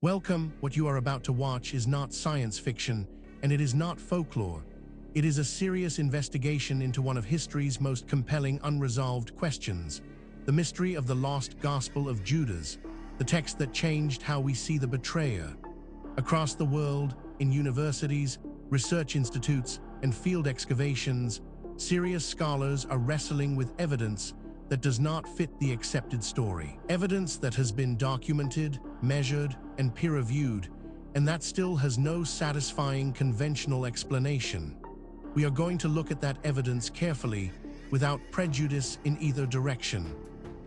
Welcome. What you are about to watch is not science fiction, and it is not folklore. It is a serious investigation into one of history's most compelling unresolved questions, the mystery of the lost Gospel of Judas, the text that changed how we see the betrayer. Across the world, in universities, research institutes, and field excavations, serious scholars are wrestling with evidence that does not fit the accepted story. Evidence that has been documented, measured, and peer-reviewed, and that still has no satisfying conventional explanation. We are going to look at that evidence carefully, without prejudice in either direction.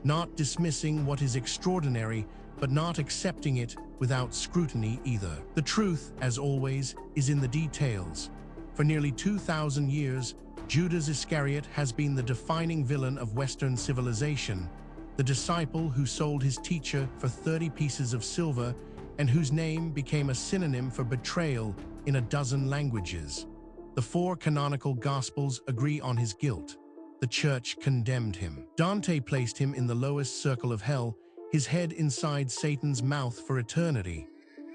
Not dismissing what is extraordinary, but not accepting it without scrutiny either. The truth, as always, is in the details. For nearly 2,000 years, Judas Iscariot has been the defining villain of Western civilization, the disciple who sold his teacher for 30 pieces of silver and whose name became a synonym for betrayal in a dozen languages. The four canonical Gospels agree on his guilt. The Church condemned him. Dante placed him in the lowest circle of hell, his head inside Satan's mouth for eternity.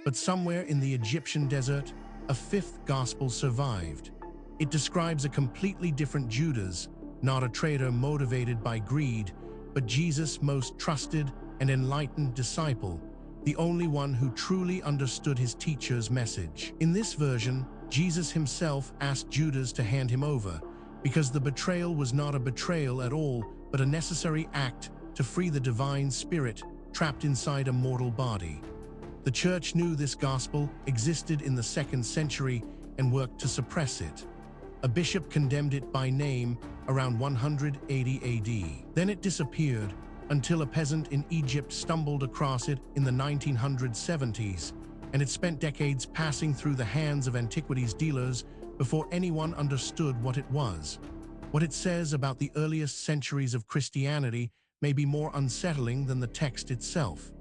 But somewhere in the Egyptian desert, a fifth Gospel survived. It describes a completely different Judas, not a traitor motivated by greed, but Jesus' most trusted and enlightened disciple, the only one who truly understood his teacher's message. In this version, Jesus himself asked Judas to hand him over, because the betrayal was not a betrayal at all, but a necessary act to free the divine spirit trapped inside a mortal body. The Church knew this gospel existed in the 2nd century and worked to suppress it. A bishop condemned it by name around 180 AD. Then it disappeared until a peasant in Egypt stumbled across it in the 1970s, and it spent decades passing through the hands of antiquities dealers before anyone understood what it was. What it says about the earliest centuries of Christianity may be more unsettling than the text itself.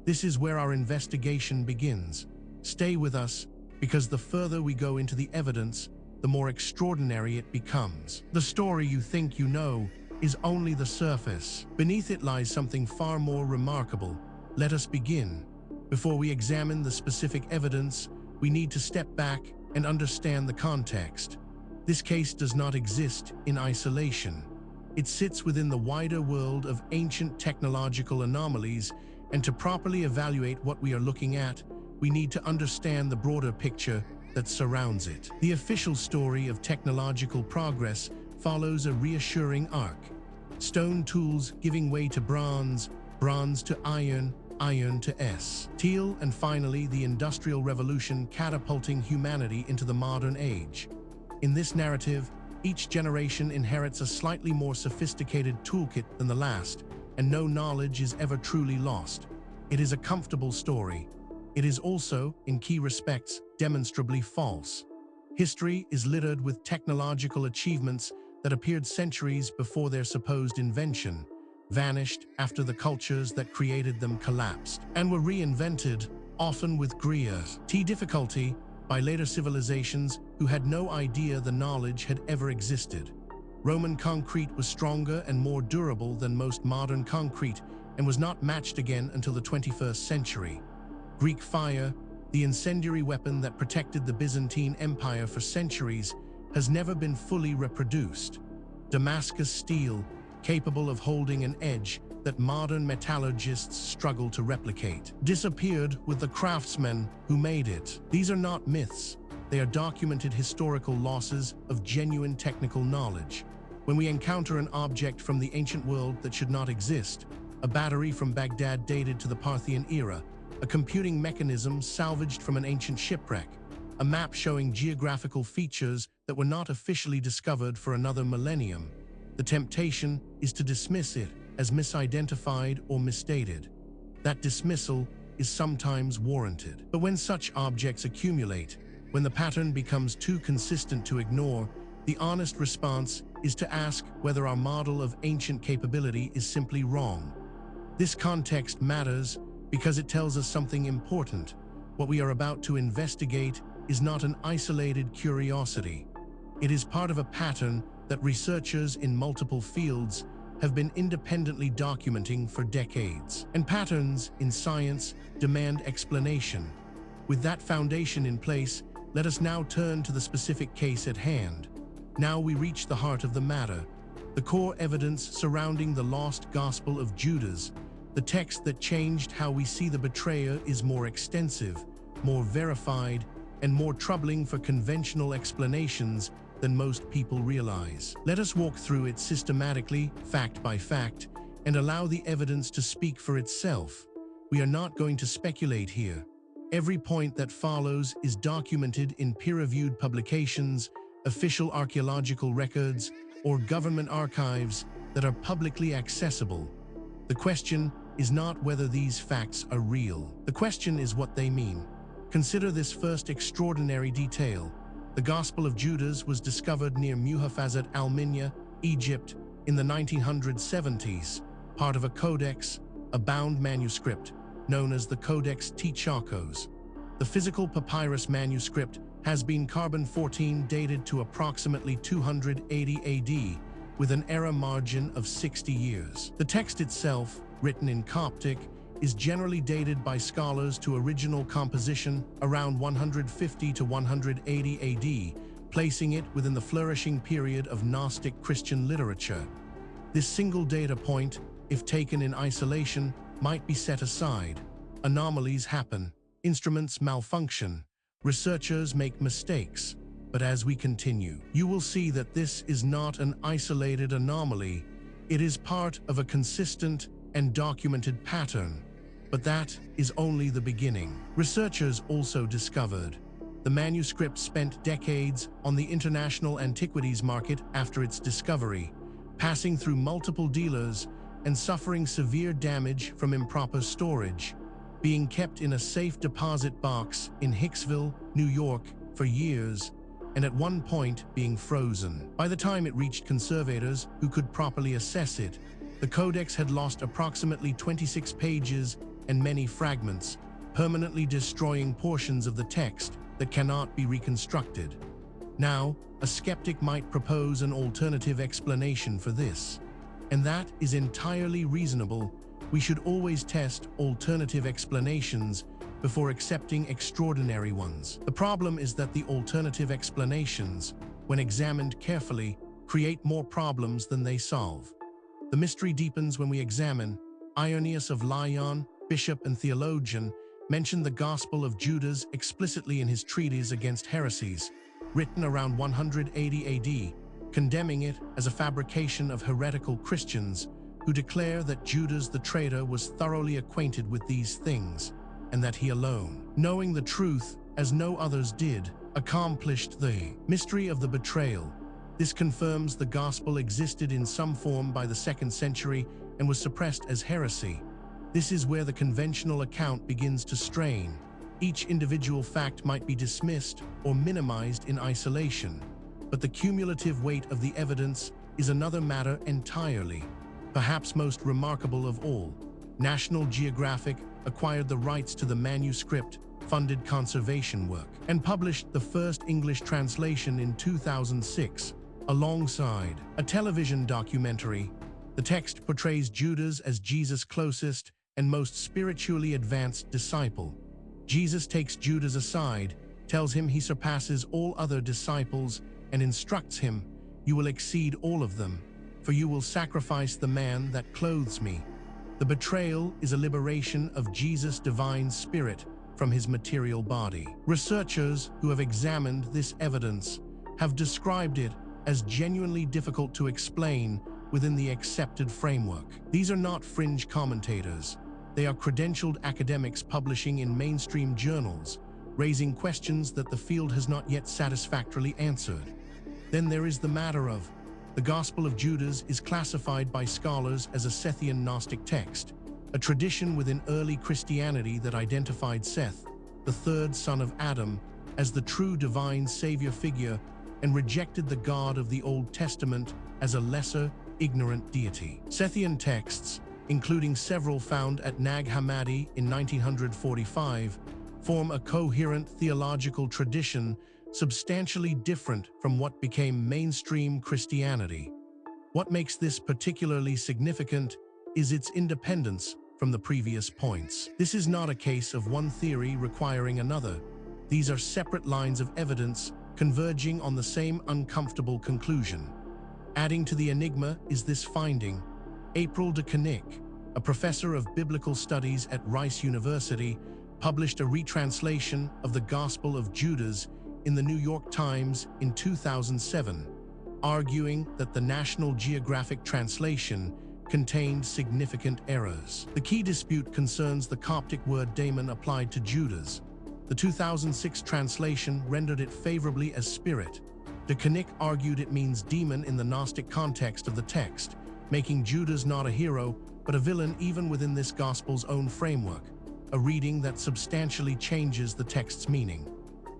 This is where our investigation begins. Stay with us, because the further we go into the evidence, the more extraordinary it becomes. The story you think you know is only the surface. Beneath it lies something far more remarkable. Let us begin. Before we examine the specific evidence, we need to step back and understand the context. This case does not exist in isolation. It sits within the wider world of ancient technological anomalies, and to properly evaluate what we are looking at, we need to understand the broader picture that surrounds it. The official story of technological progress follows a reassuring arc. Stone tools giving way to bronze, bronze to iron, iron to steel, and finally the Industrial Revolution catapulting humanity into the modern age. In this narrative, each generation inherits a slightly more sophisticated toolkit than the last, and no knowledge is ever truly lost. It is a comfortable story. It is also, in key respects, demonstrably false. History is littered with technological achievements that appeared centuries before their supposed invention, vanished after the cultures that created them collapsed, and were reinvented, often with great difficulty, by later civilizations who had no idea the knowledge had ever existed. Roman concrete was stronger and more durable than most modern concrete and was not matched again until the 21st century. Greek fire, the incendiary weapon that protected the Byzantine Empire for centuries, has never been fully reproduced. Damascus steel, capable of holding an edge that modern metallurgists struggle to replicate, disappeared with the craftsmen who made it. These are not myths. They are documented historical losses of genuine technical knowledge. When we encounter an object from the ancient world that should not exist, a battery from Baghdad dated to the Parthian era, a computing mechanism salvaged from an ancient shipwreck, a map showing geographical features that were not officially discovered for another millennium, the temptation is to dismiss it as misidentified or misstated. That dismissal is sometimes warranted. But when such objects accumulate, when the pattern becomes too consistent to ignore, the honest response is to ask whether our model of ancient capability is simply wrong. This context matters because it tells us something important. What we are about to investigate is not an isolated curiosity. It is part of a pattern that researchers in multiple fields have been independently documenting for decades. And patterns in science demand explanation. With that foundation in place, let us now turn to the specific case at hand. Now we reach the heart of the matter, the core evidence surrounding the lost Gospel of Judas. The text that changed how we see the betrayer is more extensive, more verified, and more troubling for conventional explanations than most people realize. Let us walk through it systematically, fact by fact, and allow the evidence to speak for itself. We are not going to speculate here. Every point that follows is documented in peer-reviewed publications, official archaeological records, or government archives that are publicly accessible. The question is not whether these facts are real. The question is what they mean. Consider this first extraordinary detail. The Gospel of Judas was discovered near Muhafazat al-Minya, Egypt, in the 1970s, part of a codex, a bound manuscript, known as the Codex T-Charkos. The physical papyrus manuscript has been carbon-14 dated to approximately 280 AD, with an error margin of 60 years. The text itself, written in Coptic, is generally dated by scholars to original composition around 150 to 180 AD, placing it within the flourishing period of Gnostic Christian literature. This single data point, if taken in isolation, might be set aside. Anomalies happen, instruments malfunction, researchers make mistakes. But as we continue, you will see that this is not an isolated anomaly. It is part of a consistent and documented pattern. But that is only the beginning. Researchers also discovered the manuscript spent decades on the international antiquities market after its discovery, passing through multiple dealers and suffering severe damage from improper storage, being kept in a safe deposit box in Hicksville, New York, for years, and at one point being frozen. By the time it reached conservators who could properly assess it, the codex had lost approximately 26 pages and many fragments, permanently destroying portions of the text that cannot be reconstructed. Now, a skeptic might propose an alternative explanation for this, and that is entirely reasonable. We should always test alternative explanations before accepting extraordinary ones. The problem is that the alternative explanations, when examined carefully, create more problems than they solve. The mystery deepens when we examine. Irenaeus of Lyon, bishop and theologian, mentioned the Gospel of Judas explicitly in his treatise against heresies, written around 180 AD, condemning it as a fabrication of heretical Christians who declare that Judas the traitor was thoroughly acquainted with these things, and that he alone, knowing the truth as no others did, accomplished the mystery of the betrayal. This confirms the gospel existed in some form by the 2nd century and was suppressed as heresy. This is where the conventional account begins to strain. Each individual fact might be dismissed or minimized in isolation, but the cumulative weight of the evidence is another matter entirely. Perhaps most remarkable of all, National Geographic acquired the rights to the manuscript, funded conservation work, and published the first English translation in 2006. Alongside a television documentary, the text portrays Judas as Jesus' closest and most spiritually advanced disciple. Jesus takes Judas aside, tells him he surpasses all other disciples, and instructs him, "You will exceed all of them, for you will sacrifice the man that clothes me." The betrayal is a liberation of Jesus' divine spirit from his material body. Researchers who have examined this evidence have described it as genuinely difficult to explain within the accepted framework. These are not fringe commentators. They are credentialed academics publishing in mainstream journals, raising questions that the field has not yet satisfactorily answered. Then there is the matter of the Gospel of Judas is classified by scholars as a Sethian Gnostic text, a tradition within early Christianity that identified Seth, the third son of Adam, as the true divine savior figure and rejected the God of the Old Testament as a lesser, ignorant deity. Sethian texts, including several found at Nag Hammadi in 1945, form a coherent theological tradition substantially different from what became mainstream Christianity. What makes this particularly significant is its independence from the previous points. This is not a case of one theory requiring another. These are separate lines of evidence converging on the same uncomfortable conclusion. Adding to the enigma is this finding. April de Koninck, a professor of biblical studies at Rice University, published a retranslation of the Gospel of Judas in the New York Times in 2007, arguing that the National Geographic translation contained significant errors. The key dispute concerns the Coptic word daemon applied to Judas. The 2006 translation rendered it favorably as spirit. De Koninck argued it means demon in the Gnostic context of the text, making Judas not a hero, but a villain even within this gospel's own framework, a reading that substantially changes the text's meaning.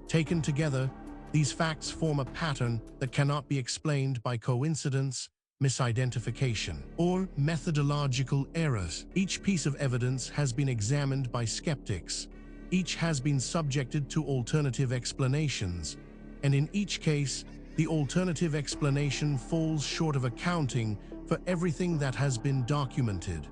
Taken together, these facts form a pattern that cannot be explained by coincidence, misidentification, or methodological errors. Each piece of evidence has been examined by skeptics. Each has been subjected to alternative explanations, and in each case, the alternative explanation falls short of accounting for everything that has been documented.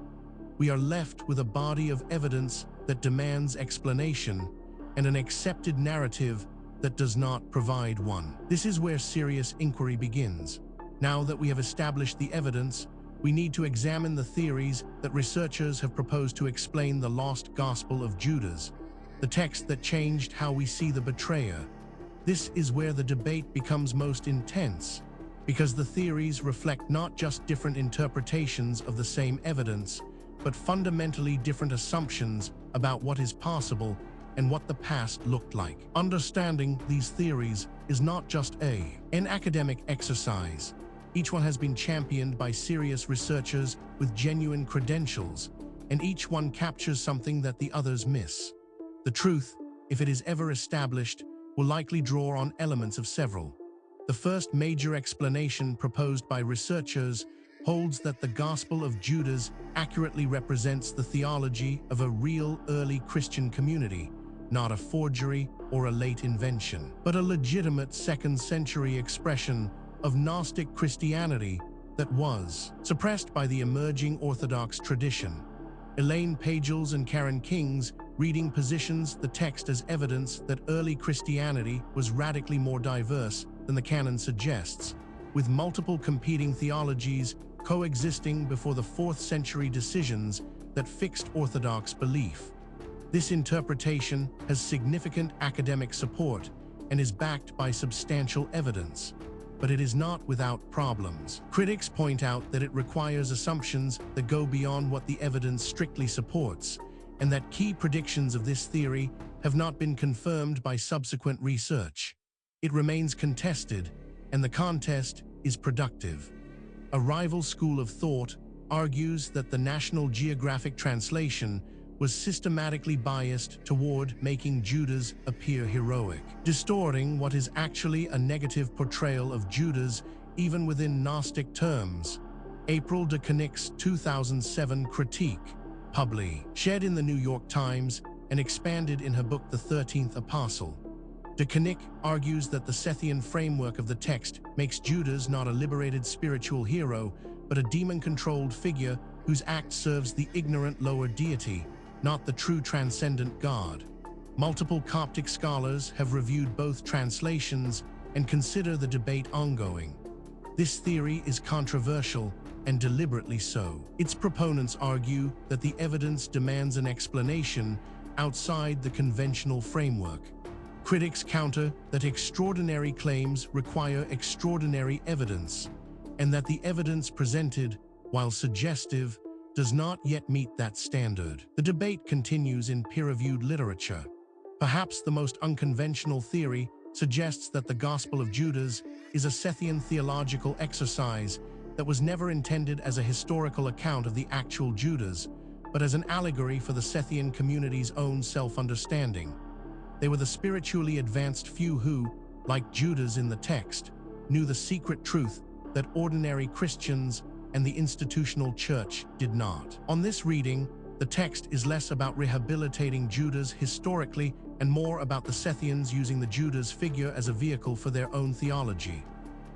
We are left with a body of evidence that demands explanation and an accepted narrative that does not provide one. This is where serious inquiry begins. Now that we have established the evidence, we need to examine the theories that researchers have proposed to explain the lost Gospel of Judas, the text that changed how we see the betrayer. This is where the debate becomes most intense, because the theories reflect not just different interpretations of the same evidence, but fundamentally different assumptions about what is possible and what the past looked like. Understanding these theories is not just an academic exercise. Each one has been championed by serious researchers with genuine credentials, and each one captures something that the others miss. The truth, if it is ever established, will likely draw on elements of several. The first major explanation proposed by researchers holds that the Gospel of Judas accurately represents the theology of a real early Christian community, not a forgery or a late invention, but a legitimate second-century expression of Gnostic Christianity that was suppressed by the emerging Orthodox tradition. Elaine Pagels and Karen King's reading positions the text as evidence that early Christianity was radically more diverse than the canon suggests, with multiple competing theologies coexisting before the 4th century decisions that fixed Orthodox belief. This interpretation has significant academic support and is backed by substantial evidence, but it is not without problems. Critics point out that it requires assumptions that go beyond what the evidence strictly supports, and that key predictions of this theory have not been confirmed by subsequent research. It remains contested, and the contest is productive. A rival school of thought argues that the National Geographic translation was systematically biased toward making Judas appear heroic, distorting what is actually a negative portrayal of Judas even within Gnostic terms. April de Koninck's 2007 critique, shared in the New York Times and expanded in her book The 13th Apostle. De Koninck argues that the Sethian framework of the text makes Judas not a liberated spiritual hero, but a demon-controlled figure whose act serves the ignorant lower deity, not the true transcendent God. Multiple Coptic scholars have reviewed both translations and consider the debate ongoing. This theory is controversial, and deliberately so. Its proponents argue that the evidence demands an explanation outside the conventional framework. Critics counter that extraordinary claims require extraordinary evidence, and that the evidence presented, while suggestive, does not yet meet that standard. The debate continues in peer-reviewed literature. Perhaps the most unconventional theory suggests that the Gospel of Judas is a Sethian theological exercise that was never intended as a historical account of the actual Judas, but as an allegory for the Sethian community's own self-understanding. They were the spiritually advanced few who, like Judas in the text, knew the secret truth that ordinary Christians and the institutional church did not. On this reading, the text is less about rehabilitating Judas historically and more about the Sethians using the Judas figure as a vehicle for their own theology.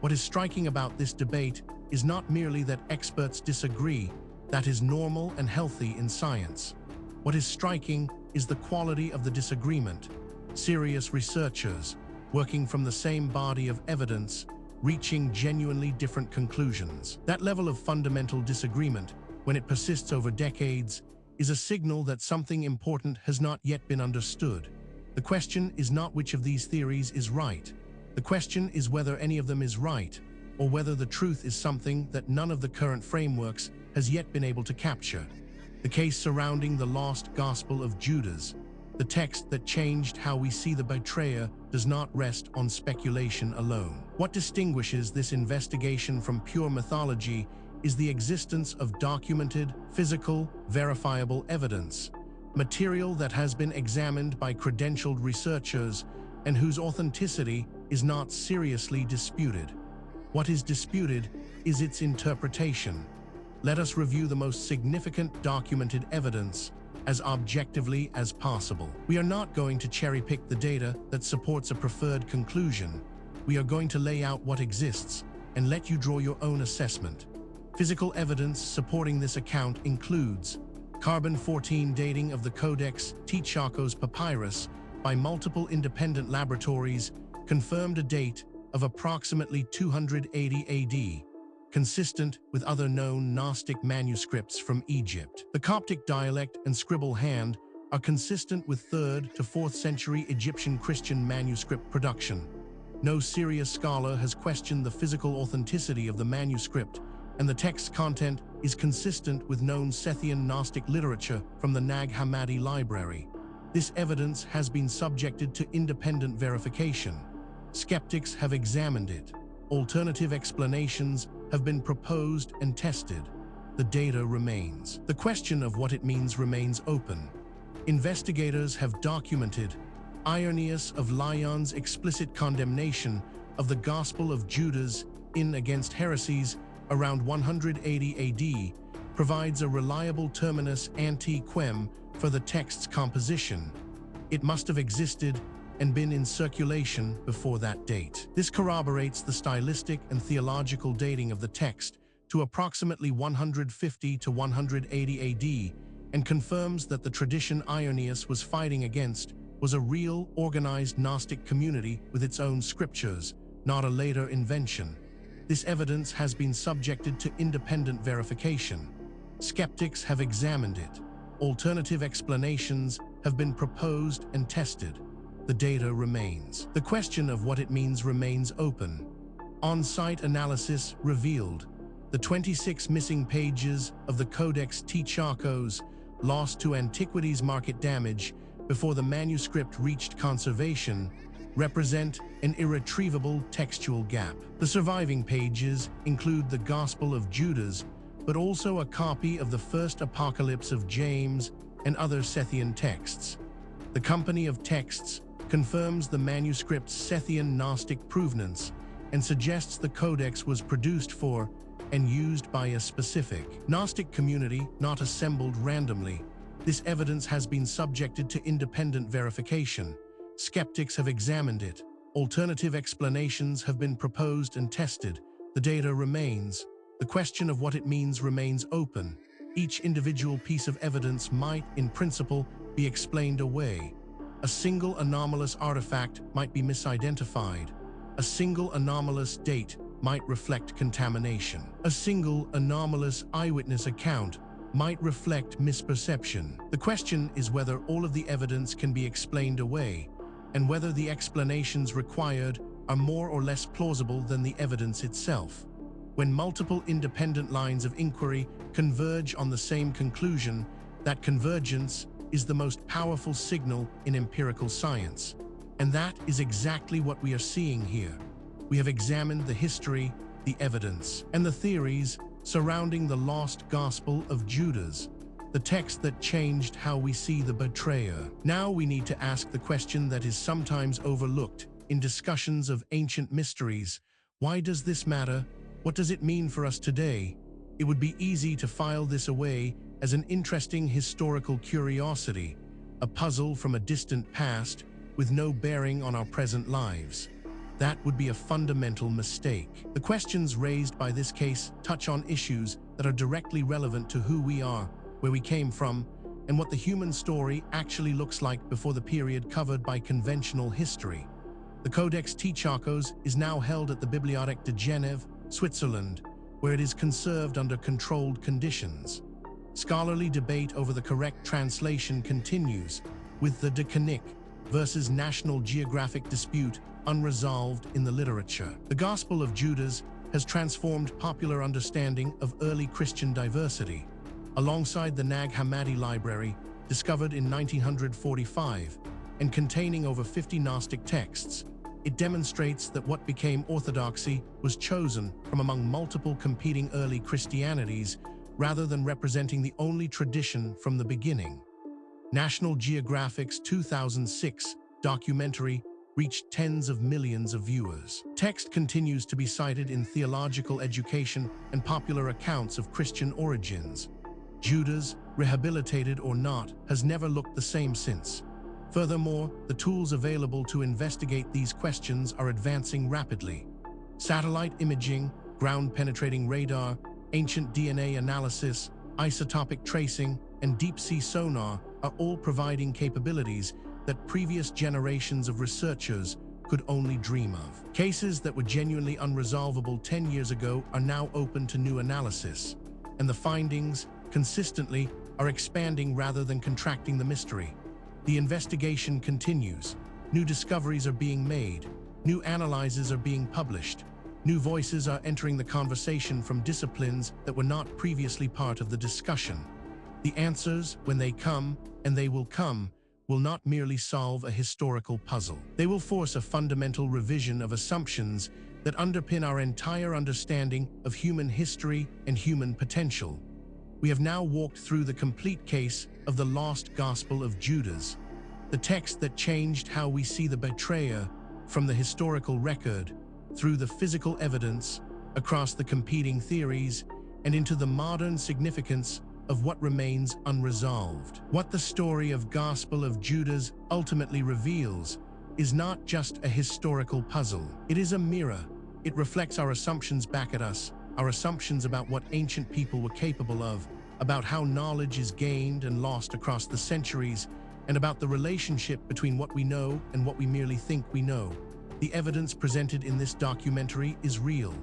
What is striking about this debate is not merely that experts disagree, that is normal and healthy in science. What is striking is the quality of the disagreement. Serious researchers, working from the same body of evidence, reaching genuinely different conclusions. That level of fundamental disagreement, when it persists over decades, is a signal that something important has not yet been understood. The question is not which of these theories is right. The question is whether any of them is right, or whether the truth is something that none of the current frameworks has yet been able to capture. The case surrounding the lost Gospel of Judas, the text that changed how we see the betrayer, does not rest on speculation alone. What distinguishes this investigation from pure mythology is the existence of documented, physical, verifiable evidence, material that has been examined by credentialed researchers and whose authenticity is not seriously disputed. What is disputed is its interpretation. Let us review the most significant documented evidence as objectively as possible. We are not going to cherry-pick the data that supports a preferred conclusion. We are going to lay out what exists and let you draw your own assessment. Physical evidence supporting this account includes carbon-14 dating of the Codex T-Chacos papyrus by multiple independent laboratories confirmed a date of approximately 280 AD, consistent with other known Gnostic manuscripts from Egypt. The Coptic dialect and scribble hand are consistent with 3rd to 4th century Egyptian Christian manuscript production. No serious scholar has questioned the physical authenticity of the manuscript, and the text's content is consistent with known Scythian Gnostic literature from the Nag Hammadi library. This evidence has been subjected to independent verification. Skeptics have examined it. Alternative explanations have been proposed and tested. The data remains. The question of what it means remains open. Investigators have documented Irenaeus of Lyon's explicit condemnation of the Gospel of Judas in Against Heresies around 180 AD provides a reliable terminus ante quem for the text's composition. It must have existed and been in circulation before that date. This corroborates the stylistic and theological dating of the text to approximately 150 to 180 AD and confirms that the tradition Irenaeus was fighting against was a real, organized Gnostic community with its own scriptures, not a later invention. This evidence has been subjected to independent verification. Skeptics have examined it. Alternative explanations have been proposed and tested. The data remains. The question of what it means remains open. On-site analysis revealed the 26 missing pages of the Codex T-Chacos lost to antiquities market damage before the manuscript reached conservation represent an irretrievable textual gap. The surviving pages include the Gospel of Judas, but also a copy of the first Apocalypse of James and other Scythian texts. The Company of Texts confirms the manuscript's Scythian Gnostic provenance and suggests the codex was produced for and used by a specific Gnostic community, not assembled randomly. This evidence has been subjected to independent verification. Skeptics have examined it. Alternative explanations have been proposed and tested. The data remains. The question of what it means remains open. Each individual piece of evidence might, in principle, be explained away. A single anomalous artifact might be misidentified. A single anomalous date might reflect contamination. A single anomalous eyewitness account might reflect misperception. The question is whether all of the evidence can be explained away, and whether the explanations required are more or less plausible than the evidence itself. When multiple independent lines of inquiry converge on the same conclusion, that convergence is the most powerful signal in empirical science. And that is exactly what we are seeing here. We have examined the history, the evidence, and the theories surrounding the lost Gospel of Judas, the text that changed how we see the betrayer. Now we need to ask the question that is sometimes overlooked in discussions of ancient mysteries. Why does this matter? What does it mean for us today? It would be easy to file this away as an interesting historical curiosity, a puzzle from a distant past with no bearing on our present lives. That would be a fundamental mistake. The questions raised by this case touch on issues that are directly relevant to who we are, where we came from, and what the human story actually looks like before the period covered by conventional history. The Codex Ticharcos is now held at the Bibliothèque de Genève, Switzerland, where it is conserved under controlled conditions. Scholarly debate over the correct translation continues, with the De Conic versus National Geographic dispute unresolved in the literature. The Gospel of Judas has transformed popular understanding of early Christian diversity. Alongside the Nag Hammadi library, discovered in 1945, and containing over 50 Gnostic texts, it demonstrates that what became orthodoxy was chosen from among multiple competing early Christianities rather than representing the only tradition from the beginning. National Geographic's 2006 documentary reached tens of millions of viewers. Text continues to be cited in theological education and popular accounts of Christian origins. Judas, rehabilitated or not, has never looked the same since. Furthermore, the tools available to investigate these questions are advancing rapidly. Satellite imaging, ground-penetrating radar, ancient DNA analysis, isotopic tracing, and deep-sea sonar are all providing capabilities that previous generations of researchers could only dream of. Cases that were genuinely unresolvable 10 years ago are now open to new analysis, and the findings, consistently, are expanding rather than contracting the mystery. The investigation continues. New discoveries are being made. New analyses are being published. New voices are entering the conversation from disciplines that were not previously part of the discussion. The answers, when they come, and they will come, will not merely solve a historical puzzle. They will force a fundamental revision of assumptions that underpin our entire understanding of human history and human potential. We have now walked through the complete case of the lost Gospel of Judas, the text that changed how we see the betrayer from the historical record, through the physical evidence, across the competing theories, and into the modern significance of what remains unresolved. What the story of Gospel of Judas ultimately reveals is not just a historical puzzle. It is a mirror. It reflects our assumptions back at us, our assumptions about what ancient people were capable of, about how knowledge is gained and lost across the centuries, and about the relationship between what we know and what we merely think we know. The evidence presented in this documentary is real.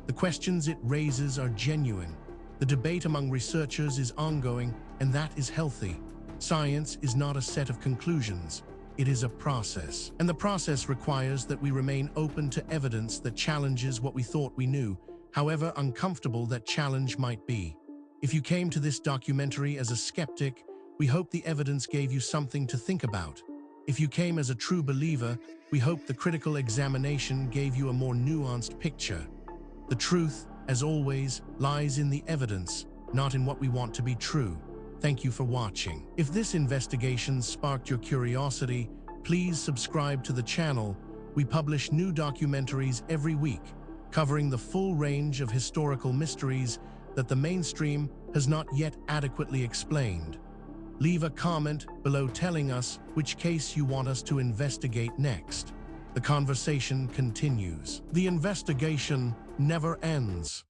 The questions it raises are genuine. The debate among researchers is ongoing, and that is healthy. Science is not a set of conclusions. It is a process. And the process requires that we remain open to evidence that challenges what we thought we knew, however uncomfortable that challenge might be. If you came to this documentary as a skeptic, we hope the evidence gave you something to think about. If you came as a true believer, we hope the critical examination gave you a more nuanced picture. The truth, as always, lies in the evidence, not in what we want to be true. Thank you for watching. If this investigation sparked your curiosity, please subscribe to the channel. We publish new documentaries every week, covering the full range of historical mysteries that the mainstream has not yet adequately explained. Leave a comment below telling us which case you want us to investigate next. The conversation continues. The investigation never ends.